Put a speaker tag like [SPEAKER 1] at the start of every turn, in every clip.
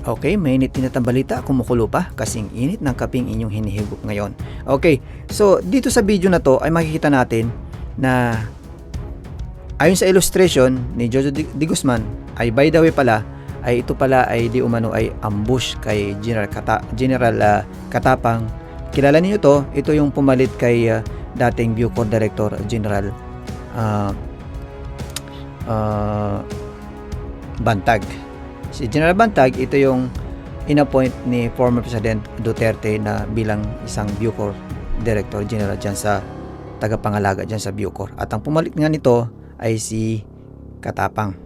[SPEAKER 1] Okay, mainit din ang balita, kumukulo pa kasing init ng kaping inyong hinihigop ngayon. Okay, so dito sa video na to ay makikita natin na ayon sa illustration ni Jojo D. Guzman ay by the way pala ay ito pala ay di umano ay ambush kay General Katapang. Kilala niyo to, ito yung pumalit kay dating Bucor Director General Bantag. Si General Bantag, ito yung inappoint ni former President Duterte na bilang isang Bucor Director General dyan sa tagapangalaga dyan sa Bucor. At ang pumalit nga nito ay si Katapang.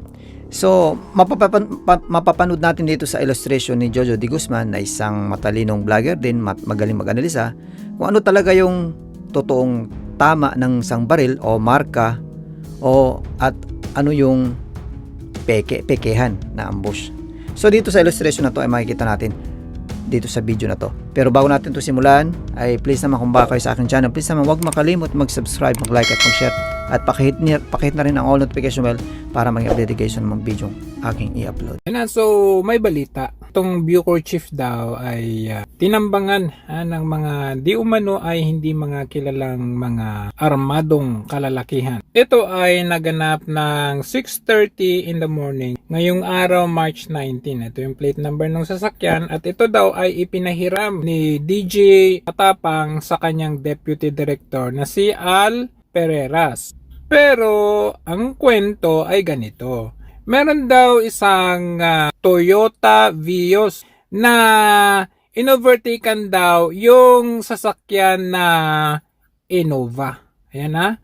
[SPEAKER 1] So, mapapanood natin dito sa illustration ni Jojo D. Guzman na isang matalinong vlogger din, magaling mag-analisa kung ano talaga yung totoong tama ng isang baril o marka at ano yung pekehan na ambush. So dito sa illustration na to ay makikita natin dito sa video na to. Pero bago natin to simulan ay please naman kung bago kayo sa aking channel, please naman huwag makalimot mag-subscribe, mag-like at mag-share at pakihit na rin ang all notification bell para maging updated kayo sa mga video aking i-upload.
[SPEAKER 2] So may balita, itong Bucor chief daw ay tinambangan ng mga di umano ay hindi mga kilalang mga armadong kalalakihan. Ito ay naganap ng 6:30 in the morning ngayong araw, March 19. Ito yung plate number ng sasakyan at ito daw ay ipinahiram ni DJ Katapang sa kanyang deputy director na si Al Pereras. Pero ang kwento ay ganito. Meron daw isang Toyota Vios na inovertaken daw yung sasakyan na Innova. Ayan na.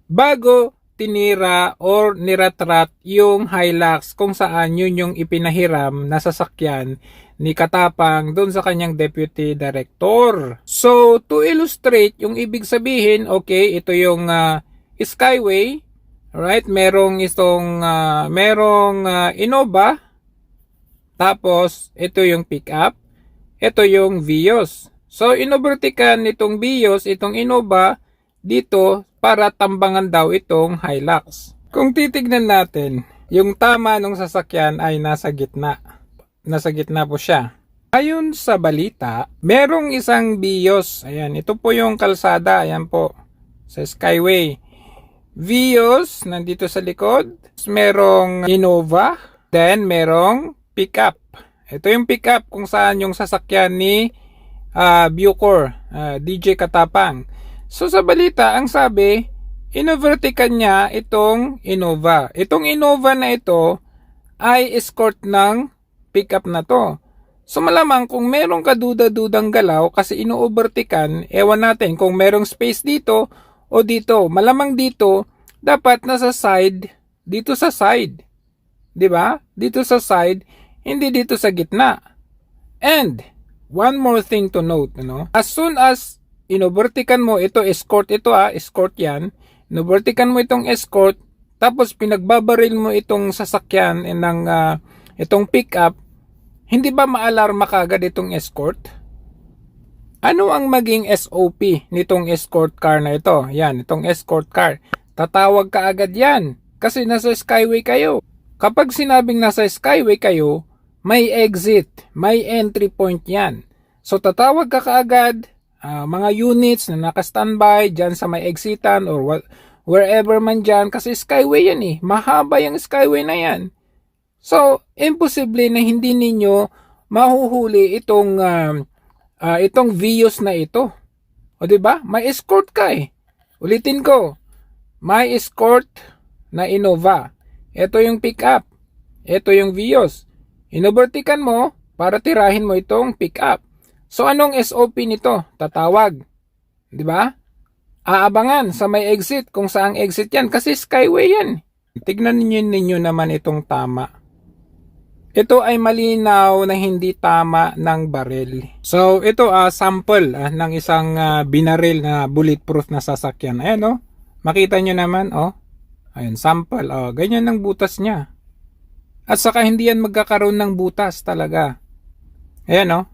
[SPEAKER 2] Bago tinira or niratrat yung Hilux kung saan yun yung ipinahiram na sasakyan ni Katapang doon sa kanyang deputy director. So, to illustrate, yung ibig sabihin, okay, ito yung Skyway. Alright, merong Innova. Tapos, ito yung pickup. Ito yung Vios. So, inovertikan nitong Vios, itong Innova, dito para tambangan daw itong Hilux. Kung titignan natin, yung tama ng sasakyan ay nasa gitna. Nasa gitna po siya. Ayon sa balita, merong isang Vios. Ayan, ito po yung kalsada. Ayan po, sa Skyway. Vios, nandito sa likod. Merong Innova. Then, merong pickup. Ito yung pickup kung saan yung sasakyan ni Bucor, DJ Katapang. So, sa balita, ang sabi, inovertikan niya itong Innova. Itong Innova na ito ay escort ng pickup na to. So, malamang kung merong kaduda-dudang galaw kasi ino-overtikan, ewan natin kung merong space dito o dito. Malamang dito, dapat nasa side, dito sa side. 'Di ba? Dito sa side, hindi dito sa gitna. And, one more thing to note, as soon as inovertikan mo, ito escort, escort yan, inovertikan mo itong escort, tapos pinagbabaril mo itong sasakyan ng itong pickup, hindi ba maalarma kagad itong escort? Ano ang maging SOP nitong escort car na ito? Yan, itong escort car. Tatawag ka agad yan kasi nasa Skyway kayo. Kapag sinabing nasa Skyway kayo, may exit, may entry point yan. So tatawag ka kaagad, mga units na naka-standby dyan sa may exitan or wherever man dyan kasi Skyway yan eh. Mahaba yung Skyway na yan. So, imposible na hindi ninyo mahuhuli itong Vios na ito. O diba? May escort ka eh. Ulitin ko. May escort na Innova. Ito yung pickup. Ito yung Vios. Inovertikan mo para tirahin mo itong pickup. So, anong SOP nito? Tatawag. Diba? Aabangan sa may exit kung saang exit yan kasi Skyway yan. Tignan ninyo naman itong tama. Ito ay malinaw na hindi tama ng baril. So, ito sample ng isang binaril na bulletproof na sasakyan. Ayan makita nyo naman Ayan, sample. Ganyan ang butas niya. At saka hindi yan magkakaroon ng butas talaga. Ayan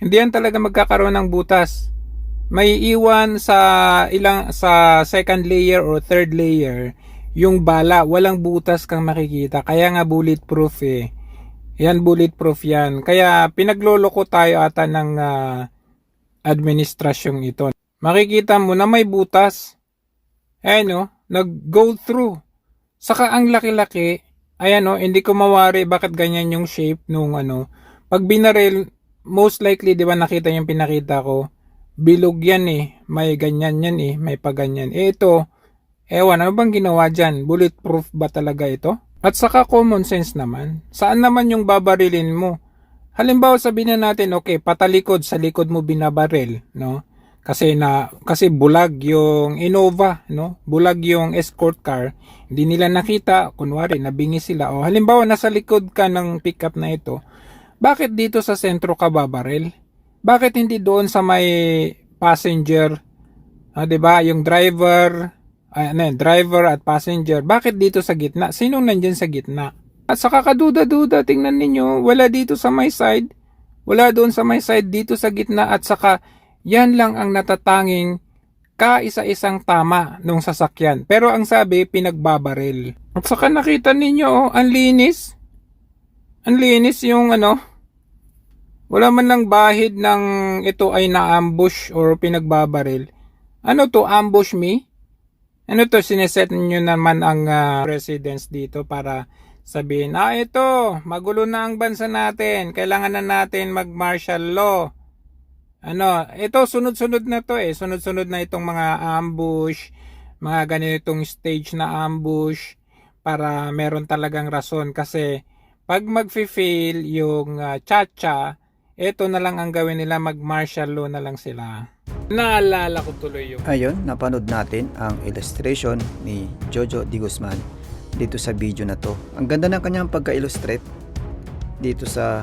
[SPEAKER 2] hindi yan talaga magkakaroon ng butas. May iwan sa second layer or third layer yung bala. Walang butas kang makikita. Kaya nga bulletproof eh. Yan, bulletproof yan. Kaya pinagloloko tayo ata ng administrasyong ito. Makikita mo na may butas. Ayan o, nag-go through. Saka ang laki-laki. Ayan o, hindi ko mawari bakit ganyan yung shape nung ano. Pag binaril, most likely, di ba nakita yung pinakita ko, bilog yan eh. May ganyan yan eh. May paganyan. Ito, ewan, ano bang ginawa dyan? Bulletproof ba talaga ito? At saka common sense naman. Saan naman yung babarilin mo? Halimbawa sabihin na natin, okay, patalikod, sa likod mo binabaril, no? Kasi bulag yung Innova, no? Bulag yung escort car. Hindi nila nakita, kunwari nabingi sila. O halimbawa nasa likod ka ng pickup na ito, bakit dito sa sentro ka babaril? Bakit hindi doon sa may passenger? 'Di ba? Yung driver at passenger, bakit dito sa gitna? Sino nandyan sa gitna? At saka kaduda-duda, tingnan ninyo, wala dito sa my side, wala doon sa my side, dito sa gitna, at saka yan lang ang natatanging kaisa-isang tama nung sasakyan. Pero ang sabi, pinagbabaril. At saka nakita ninyo, ang linis. Ang linis yung ano, wala man lang bahid ng ito ay na-ambush or pinagbabaril. Ano to, ambush me? Ano to, sineset nyo naman ang residents dito para sabihin, ito, magulo na ang bansa natin, kailangan na natin mag-martial law. Ano, ito, sunod-sunod na to sunod-sunod na itong mga ambush, mga ganitong stage na ambush, para meron talagang rason. Kasi, pag mag-fail yung chacha, ito na lang ang gawin nila, mag-martial law na lang sila. Naalala ko tuloy yung
[SPEAKER 1] Ayun, napanood natin ang illustration ni Jojo Di Guzman dito sa video na to. Ang ganda ng kanyang pagka-illustrate dito sa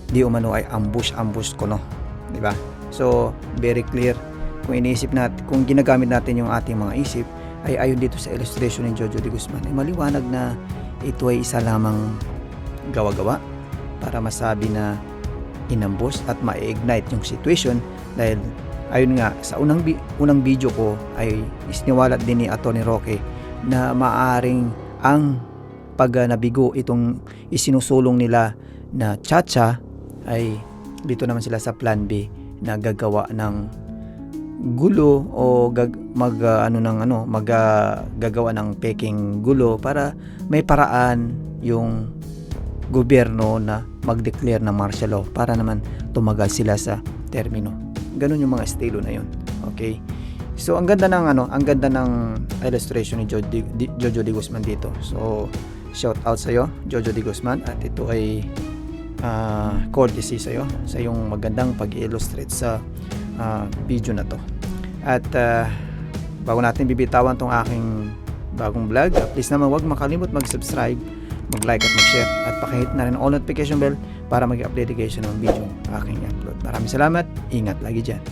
[SPEAKER 1] di umano ay ambush ko, no? 'Di ba? So, very clear kung iniisip natin, kung ginagamit natin yung ating mga isip, ay ayon dito sa illustration ni Jojo Di Guzman, ay maliwanag na ito ay isa lamang gawa-gawa para masabi na inambush at ma-ignite yung situation. Dahil ayun nga, sa unang video ko ay isiniwalat din ni Atty. Roque na maaring ang pag nabigo itong isinusulong nila na chacha, ay dito naman sila sa plan B na gagawa ng gulo o gagawa ng peking gulo para may paraan yung gobyerno na mag-declare ng martial law para naman tumagal sila sa termino. Ganun yung mga estilo na yun. Okay? So ang ganda ng illustration ni Jojo Di Guzman dito. So shout out sa iyo, Jojo Di Guzman, at ito ay courtesy sa iyo sa iyong magandang pag-illustrate sa video na to. At bago natin bibitawan tong aking bagong vlog, please naman huwag makalimot mag-subscribe, mag-like at mag-share, at pakihit na rin all notification bell para mag-update kayo ng video aking upload. Maraming salamat, ingat lagi dyan.